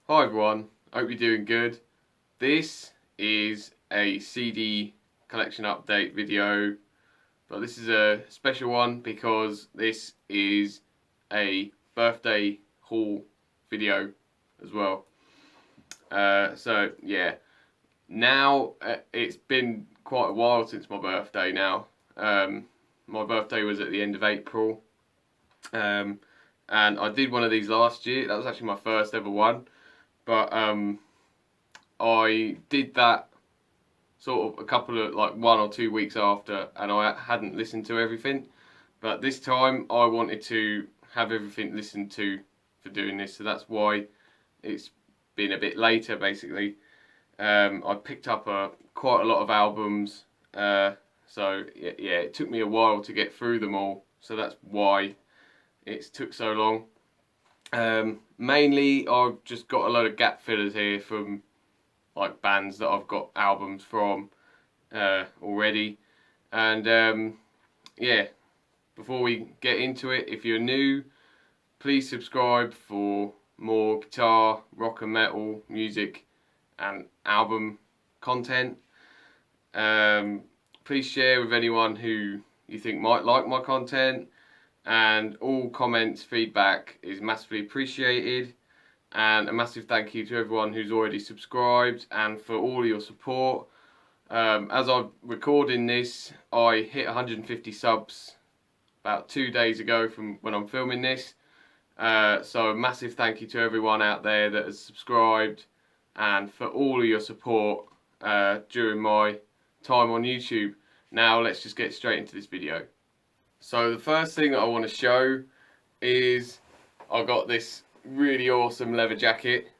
Hi everyone, hope you're doing good. This is a CD collection update video, but this is a special one because this is a birthday haul video as well. So yeah, now it's been quite a while since my birthday now. My birthday was at the end of April, and I did one of these last year. That was actually my first ever one. But I did that sort of a couple of 1 or 2 weeks after, and I hadn't listened to everything. But this time I wanted to have everything listened to for doing this, so that's why it's been a bit later basically. I picked up quite a lot of albums, so yeah, it took me a while to get through them all, so that's why it took so long. Mainly I've just got a load of gap fillers here from bands that I've got albums from already, and yeah, before we get into it, if you're new, please subscribe for more guitar, rock and metal music and album content. Please share with anyone who you think might like my content, and all comments, feedback is massively appreciated. And a massive thank you to everyone who's already subscribed and for all your support. As I'm recording this, I hit 150 subs about 2 days ago from when I'm filming this. So a massive thank you to everyone out there that has subscribed and for all of your support during my time on YouTube. Now let's just get straight into this video. So the first thing that I want to show is I got this really awesome leather jacket,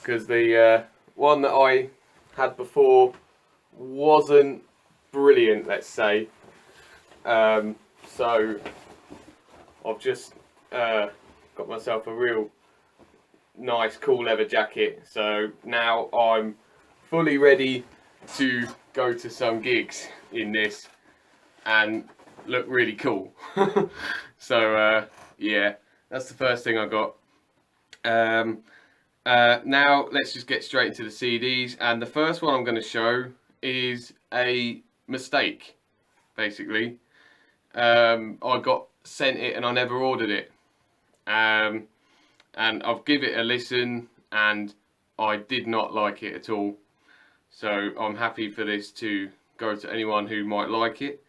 because the one that I had before wasn't brilliant, let's say. So I've just got myself a real nice cool leather jacket, so now I'm fully ready to go to some gigs in this and look really cool. So yeah, that's the first thing I got. Now let's just get straight into the CDs, and the first one I'm going to show is a mistake basically. I got sent it and I never ordered it, and I've given it a listen and I did not like it at all, so I'm happy for this to go to anyone who might like it.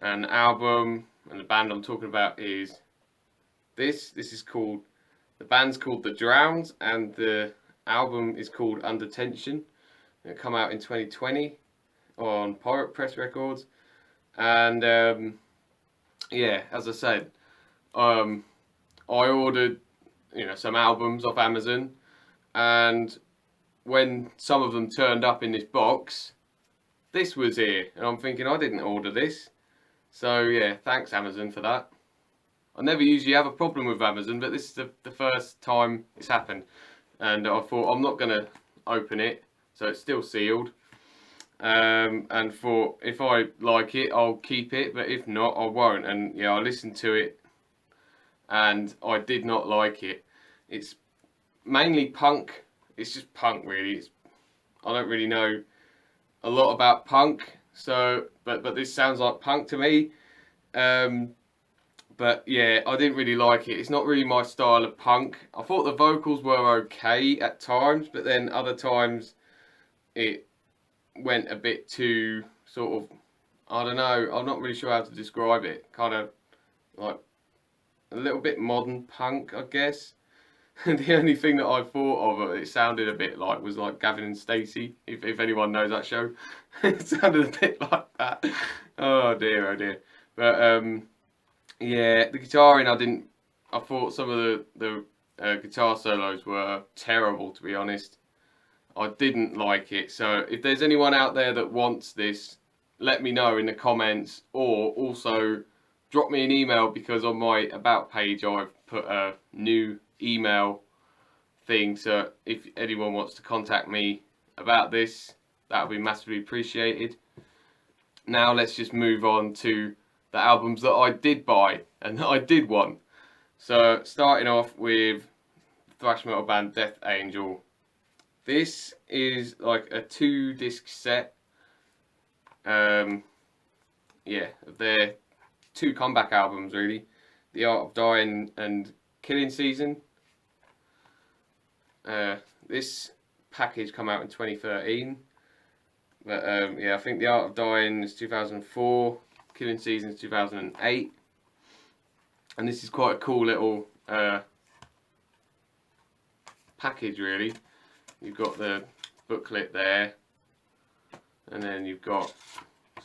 And the album and the band I'm talking about is this. This is called, the band's called The Drowns, and the album is called Under Tension. It came out in 2020 on Pirate Press Records. And yeah, as I said, I ordered some albums off Amazon, and when some of them turned up in this box, this was here, and I'm thinking I didn't order this. So yeah, thanks Amazon for that. I never usually have a problem with Amazon, but this is the first time it's happened. And I thought I'm not going to open it, so it's still sealed. And for if I like it, I'll keep it, but if not, I won't. And yeah, I listened to it and I did not like it. It's mainly punk. It's just punk really. I don't really know a lot about punk. So, but this sounds like punk to me. But yeah, I didn't really like it. It's not really my style of punk. I thought the vocals were okay at times, but then other times it went a bit too sort of, I don't know, I'm not really sure how to describe it. Kind of like a little bit modern punk, I guess. And the only thing that I thought of it sounded a bit like was like Gavin and Stacey, if anyone knows that show. It sounded a bit like that. Oh dear, oh dear. But yeah, the guitaring, I thought some of the guitar solos were terrible, to be honest. I didn't like it. So if there's anyone out there that wants this, let me know in the comments, or also drop me an email, because on my about page I've put a new email thing, so if anyone wants to contact me about this, that would be massively appreciated. Now let's just move on to the albums that I did buy and that I did want. So starting off with thrash metal band Death Angel. This is like a 2-disc set. Yeah, their 2 comeback albums really, The Art of Dying and Killing Season. This package come out in 2013, but yeah, I think The Art of Dying is 2004, Killing Season is 2008, and this is quite a cool little package really. You've got the booklet there, and then you've got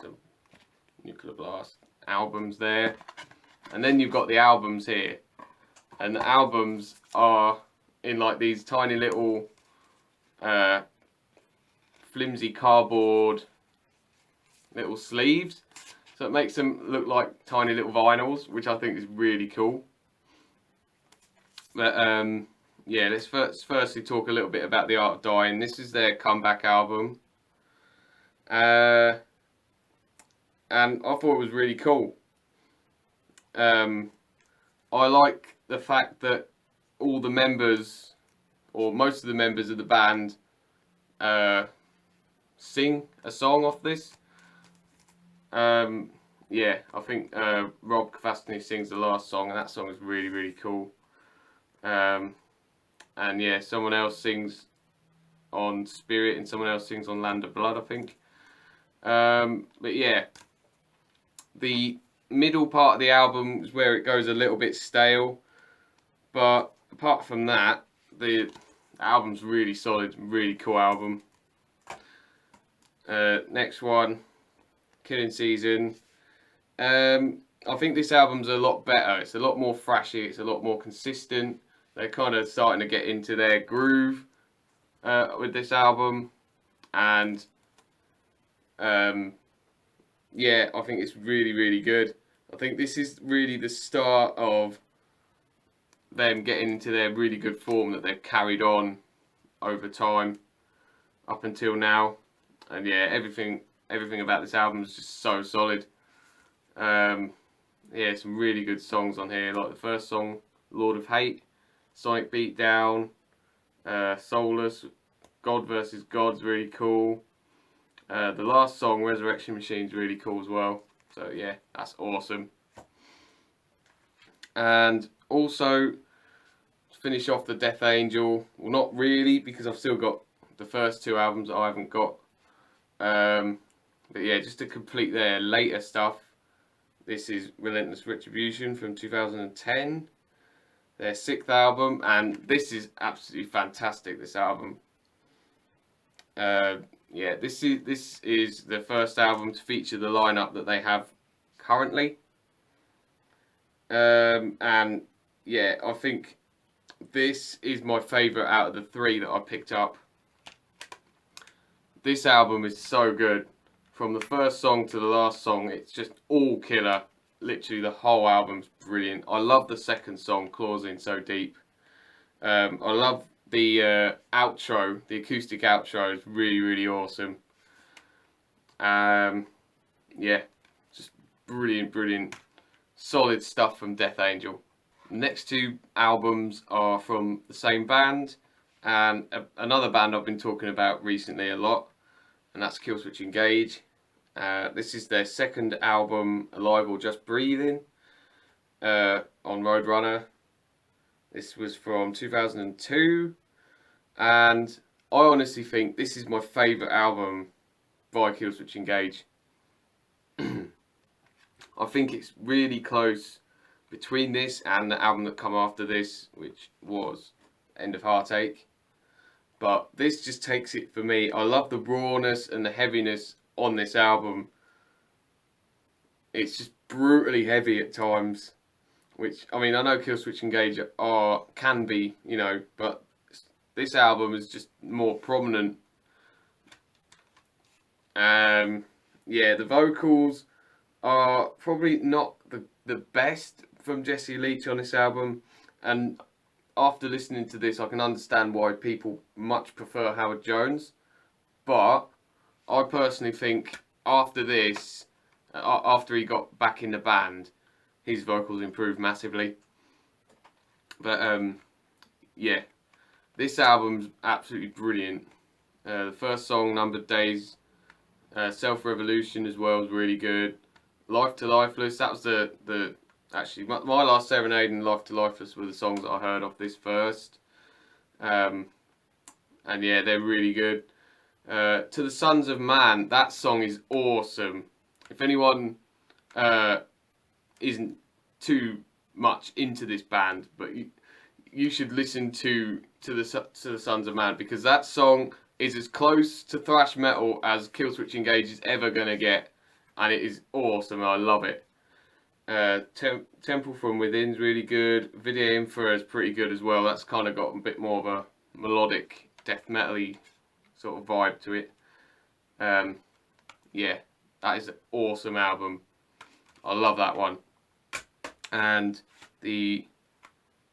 some Nuclear Blast albums there, and then you've got the albums here, and the albums are in like these tiny little flimsy cardboard little sleeves, so it makes them look like tiny little vinyls, which I think is really cool. But yeah, let's firstly talk a little bit about The Art of Dying. This is their comeback album, and I thought it was really cool. I like the fact that all the members, or most of the members of the band, sing a song off this. Yeah, I think Rob Cavastany sings the last song, and that song is really, really cool. And yeah, someone else sings on Spirit, and someone else sings on Land of Blood, I think. But yeah, the middle part of the album is where it goes a little bit stale, but apart from that, the album's really solid, really cool album. Next one, Killing Season. I think this album's a lot better. It's a lot more thrashy, it's a lot more consistent. They're kind of starting to get into their groove with this album, and yeah, I think it's really, really good. I think this is really the start of them getting into their really good form that they've carried on over time up until now. And yeah, everything about this album is just so solid. Yeah, some really good songs on here, like the first song, Lord of Hate, Sonic Beatdown, Soulless, God vs. God's really cool. The last song, Resurrection Machine's really cool as well. So yeah, that's awesome. And also, to finish off the Death Angel, well, not really, because I've still got the first 2 albums that I haven't got. But yeah, just to complete their later stuff, this is Relentless Retribution from 2010, their 6th album, and this is absolutely fantastic, this album. Yeah, this is the first album to feature the lineup that they have currently. And yeah, I think this is my favourite out of the 3 that I picked up. This album is so good. From the first song to the last song, it's just all killer. Literally the whole album's brilliant. I love the second song, Claws In So Deep. I love the outro, the acoustic outro is really, really awesome. Yeah, just brilliant, brilliant, solid stuff from Death Angel. The next 2 albums are from the same band, and another band I've been talking about recently a lot, and that's Killswitch Engage. This is their 2nd album, Alive or Just Breathing, on Roadrunner. This was from 2002, and I honestly think this is my favourite album by Killswitch Engage. I think it's really close between this and the album that come after this, which was End of Heartache. But this just takes it for me. I love the rawness and the heaviness on this album. It's just brutally heavy at times, which, I mean, I know Killswitch Engage can be, you know, but this album is just more prominent. Yeah, the vocals are probably not the best from Jesse Leach on this album, and after listening to this, I can understand why people much prefer Howard Jones. But I personally think after this, after he got back in the band, his vocals improved massively. But yeah, This album's absolutely brilliant. The first song, Numbered Days, Self Revolution as well, is really good. Life to Lifeless, that was actually my Last Serenade and Life to Lifeless were the songs that I heard off this first. And yeah, they're really good. To the Sons of Man, that song is awesome. If anyone isn't too much into this band, but you should listen to the Sons of Man, because that song is as close to thrash metal as Killswitch Engage is ever gonna get, and it is awesome. I love it. Temple from Within is really good. Video Infra is pretty good as well. That's kind of got a bit more of a melodic death metal-y sort of vibe to it. Yeah, that is an awesome album. I love that one. And the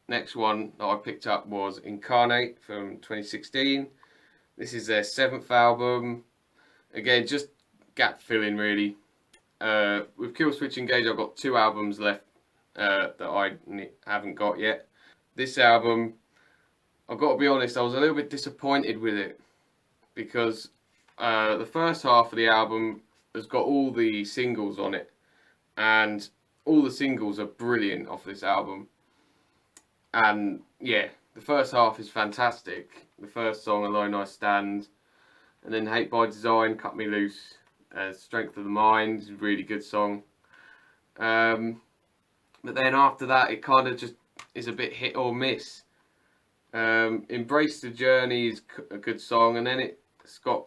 next one that I picked up was Incarnate from 2016. This is their 7th album. Again, just gap filling really. With Killswitch Engage, I've got 2 albums left that I haven't got yet. This album, I've got to be honest, I was a little bit disappointed with it, because the first half of the album has got all the singles on it, and all the singles are brilliant off this album. And yeah, the first half is fantastic. The first song, Alone I Stand, and then Hate by Design, Cut Me Loose, Strength of the Mind is a really good song. But then after that, it kind of just is a bit hit or miss. Embrace the Journey is a good song, and then it's got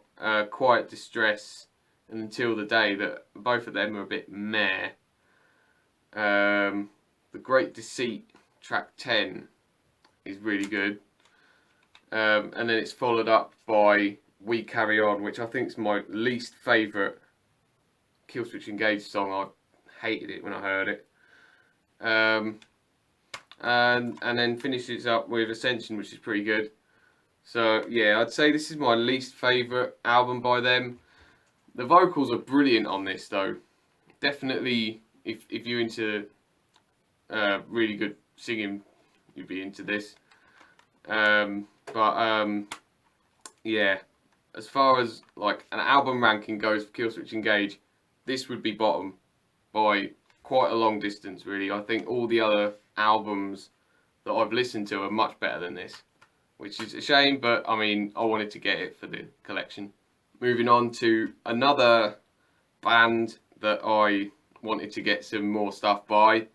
Quiet Distress and Until the Day, that both of them are a bit meh. The Great Deceit, track 10, is really good. And then it's followed up by We Carry On, which I think is my least favourite Killswitch Engage song. I hated it when I heard it. And then finishes up with Ascension, which is pretty good. So yeah, I'd say this is my least favourite album by them. The vocals are brilliant on this though. Definitely, if you're into really good singing, you'd be into this. Yeah, as far as like an album ranking goes for Killswitch Engage, this would be bottom by quite a long distance really. I think all the other albums that I've listened to are much better than this, which is a shame, but I mean, I wanted to get it for the collection. Moving on to another band that I wanted to get some more stuff by,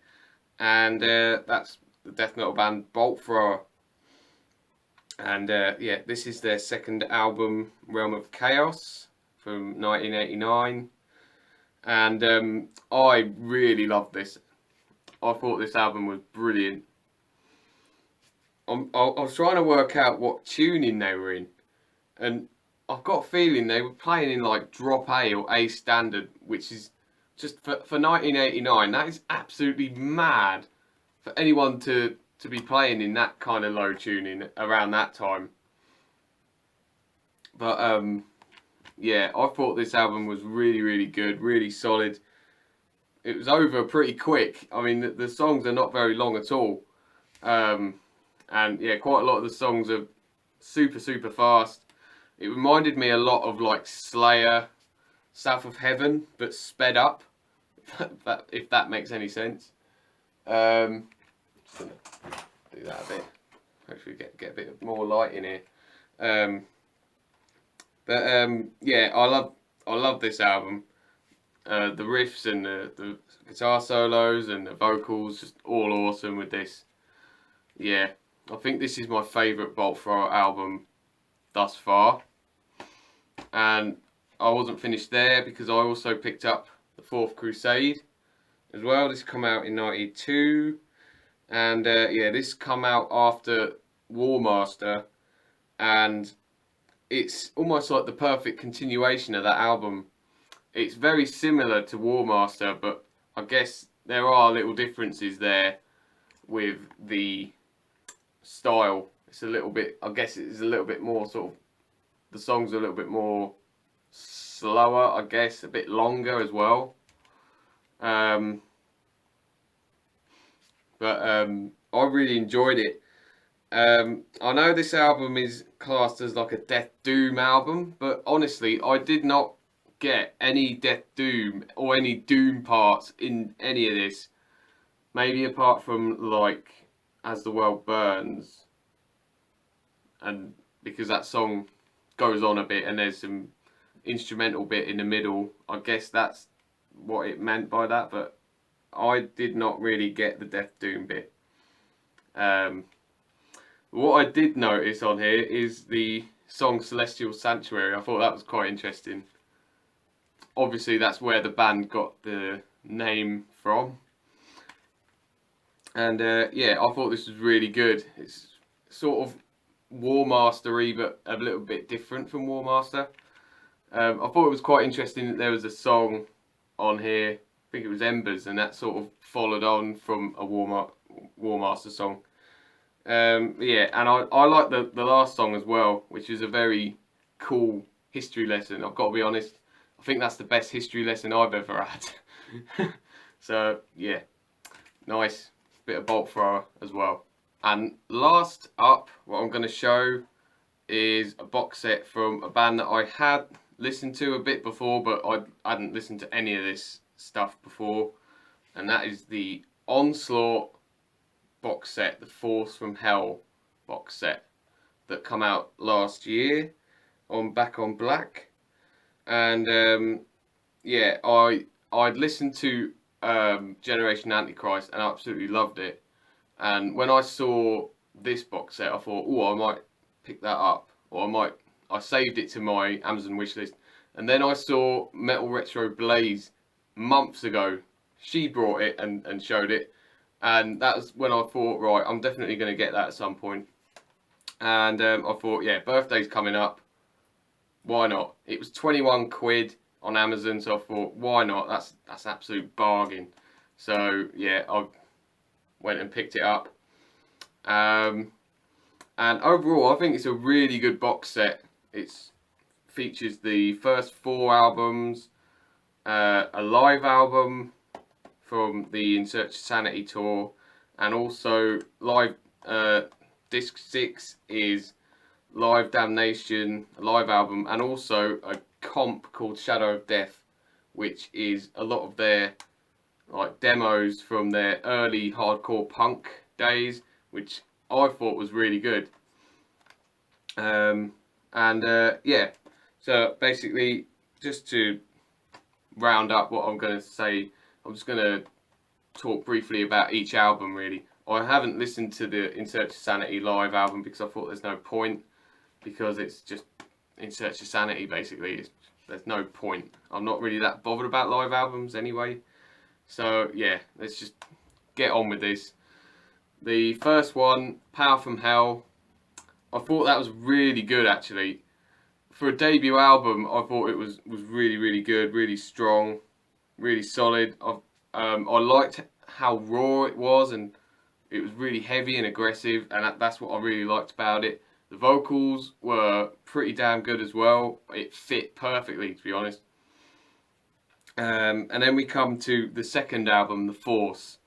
and that's the death metal band Bolt Thrower. And yeah, this is their 2nd album, Realm of Chaos, from 1989. And I really loved this. I thought this album was brilliant. I was trying to work out what tuning they were in, and I've got a feeling they were playing in like drop A or A standard, which is just for 1989. That is absolutely mad for anyone to be playing in that kind of low tuning around that time. But yeah, I thought this album was really, really good, really solid. It was over pretty quick. I mean, the songs are not very long at all. And yeah, quite a lot of the songs are super, super fast. It reminded me a lot of like Slayer, South of Heaven, but sped up, if that makes any sense. Just gonna do that a bit. Hopefully get a bit more light in here. Yeah, I love this album. The riffs and the guitar solos and the vocals, just all awesome with this. Yeah, I think this is my favourite Bolt Thrower album thus far. And I wasn't finished there, because I also picked up The Fourth Crusade as well. This come out in 92. And yeah, this come out after War Master. And it's almost like the perfect continuation of that album. It's very similar to War Master, but I guess there are little differences there with the style. It's a little bit, I guess it's a little bit more sort of, the songs are a little bit more slower, I guess, a bit longer as well. I really enjoyed it. I know this album is classed as like a Death Doom album, but honestly, I did not get any Death Doom or any Doom parts in any of this. Maybe apart from like As the World Burns, and because that song goes on a bit and there's some instrumental bit in the middle, I guess that's what it meant by that, but I did not really get the Death Doom bit. Um, what I did notice on here is the song Celestial Sanctuary. I thought that was quite interesting. Obviously, that's where the band got the name from. And yeah, I thought this was really good. It's sort of War Mastery, but a little bit different from War Master. I thought it was quite interesting that there was a song on here. I think it was Embers, and that sort of followed on from a War Master song. Yeah, and I like the last song as well, which is a very cool history lesson. I've got to be honest. I think that's the best history lesson I've ever had. So yeah, nice bit of bolt thrower as well. And last up, what I'm going to show is a box set from a band that I had listened to a bit before, but I hadn't listened to any of this stuff before, and that is the Onslaught box set, the Force from Hell box set that come out last year on Back on Black. And yeah, I'd listened to Generation Antichrist and I absolutely loved it. And when I saw this box set, I thought, oh, I might pick that up, or I saved it to my Amazon wishlist. And then I saw Metal Retro Blaze months ago. She brought it and showed it, and that was when I thought, right, I'm definitely going to get that at some point. And I thought, yeah, birthday's coming up, why not? It was 21 quid on Amazon, so I thought, why not? That's absolute bargain. So yeah, I went and picked it up. And overall, I think it's a really good box set. It features the first 4 albums, a live album from the In Search of Sanity tour, and also live disc 6 is Live Damnation, a live album, and also a comp called Shadow of Death, which is a lot of their like demos from their early hardcore punk days, which I thought was really good. Yeah, so basically, just to round up what I'm going to say, I'm just going to talk briefly about each album really. I haven't listened to the In Search of Sanity live album because I thought there's no point, because it's just In Search of Sanity basically. There's no point. I'm not really that bothered about live albums anyway. So yeah, let's just get on with this. The first one, Power from Hell, I thought that was really good actually. For a debut album, I thought it was really, really good, really strong, really solid. I liked how raw it was, and it was really heavy and aggressive, and that's what I really liked about it. The vocals were pretty damn good as well. It fit perfectly, to be honest. And then we come to the second album, The Force,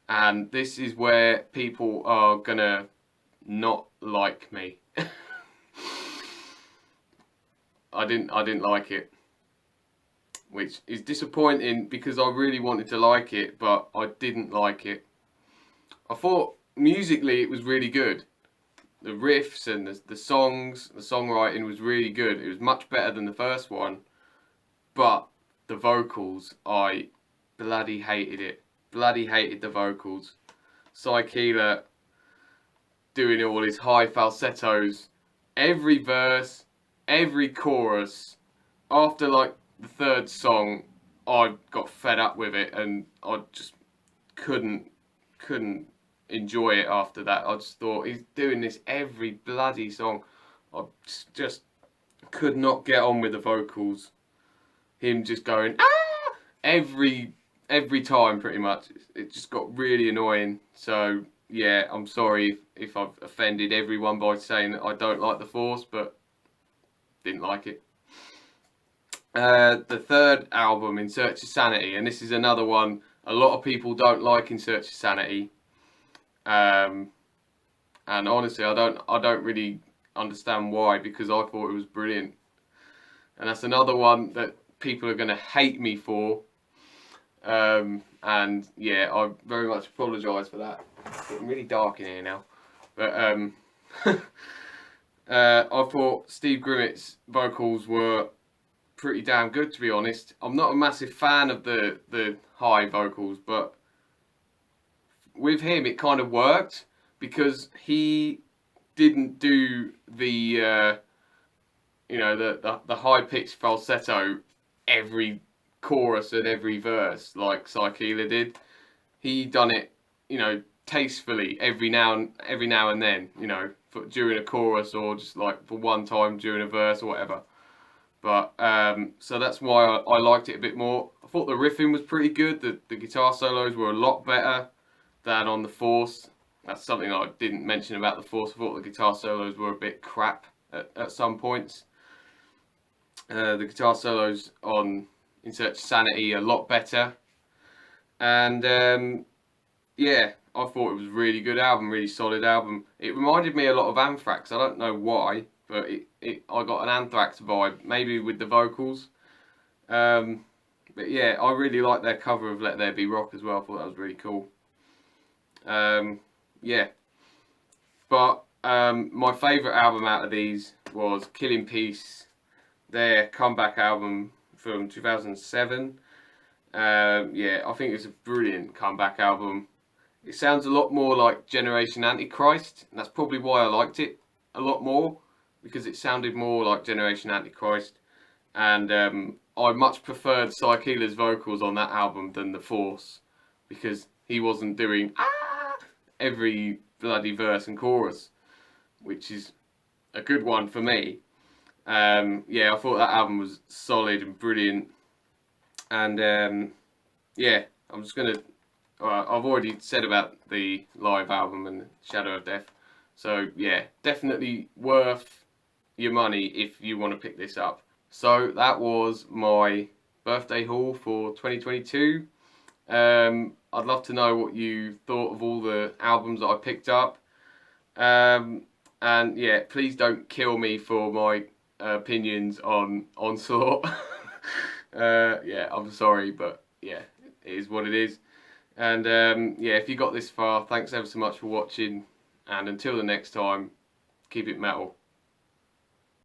and this is where people are gonna not like me. I didn't like it, which is disappointing because I really wanted to like it, but I didn't like it. I thought musically it was really good. The riffs and the songs, the songwriting was really good. It was much better than the first one, but the vocals, I bloody hated it. Bloody hated the vocals. Cy Keeler doing all his high falsettos, every verse, every chorus. After like the third song, I got fed up with it, and I just couldn't enjoy it after that. I just thought, he's doing this every bloody song. I just could not get on with the vocals. Him just going ah every time pretty much. It just got really annoying. So yeah, I'm sorry if I've offended everyone by saying that I don't like the Force, but didn't like it. The third album, In Search of Sanity, and this is another one a lot of people don't like, In Search of Sanity. and honestly, I don't really understand why, because I thought it was brilliant. And that's another one that people are going to hate me for. And yeah, I very much apologise for that. It's getting really dark in here now. But I thought Steve Grimmett's vocals were pretty damn good, to be honest. I'm not a massive fan of the high vocals, but with him it kind of worked, because he didn't do the the high pitched falsetto every chorus and every verse like Psychela did. He done it, tastefully every now and then, during a chorus, or just like for one time during a verse or whatever. But so that's why I liked it a bit more. I thought the riffing was pretty good. The guitar solos were a lot better than on the Force. That's something I didn't mention about the Force. I thought the guitar solos were a bit crap at some points. The guitar solos on In Search of Sanity are a lot better. And yeah, I thought it was a really good album, really solid album. It reminded me a lot of Anthrax. I don't know why, but I got an Anthrax vibe, maybe with the vocals. But yeah, I really liked their cover of Let There Be Rock as well. I thought that was really cool. Yeah, but my favourite album out of these was Killing Peace, their comeback album from 2007. Yeah, I think it's a brilliant comeback album. It sounds a lot more like Generation Antichrist, and that's probably why I liked it a lot more, because it sounded more like Generation Antichrist. And I much preferred Psychela's vocals on that album than The Force, because he wasn't doing every bloody verse and chorus, which is a good one for me. Yeah, I thought that album was solid and brilliant. And yeah, I'm just gonna. I've already said about the live album and Shadow of Death, so yeah, definitely worth your money if you want to pick this up. So that was my birthday haul for 2022. I'd love to know what you thought of all the albums that I picked up. And yeah, please don't kill me for my opinions on Onslaught. Yeah, I'm sorry, but yeah, it is what it is. And yeah, if you got this far, thanks ever so much for watching. And until the next time, keep it metal.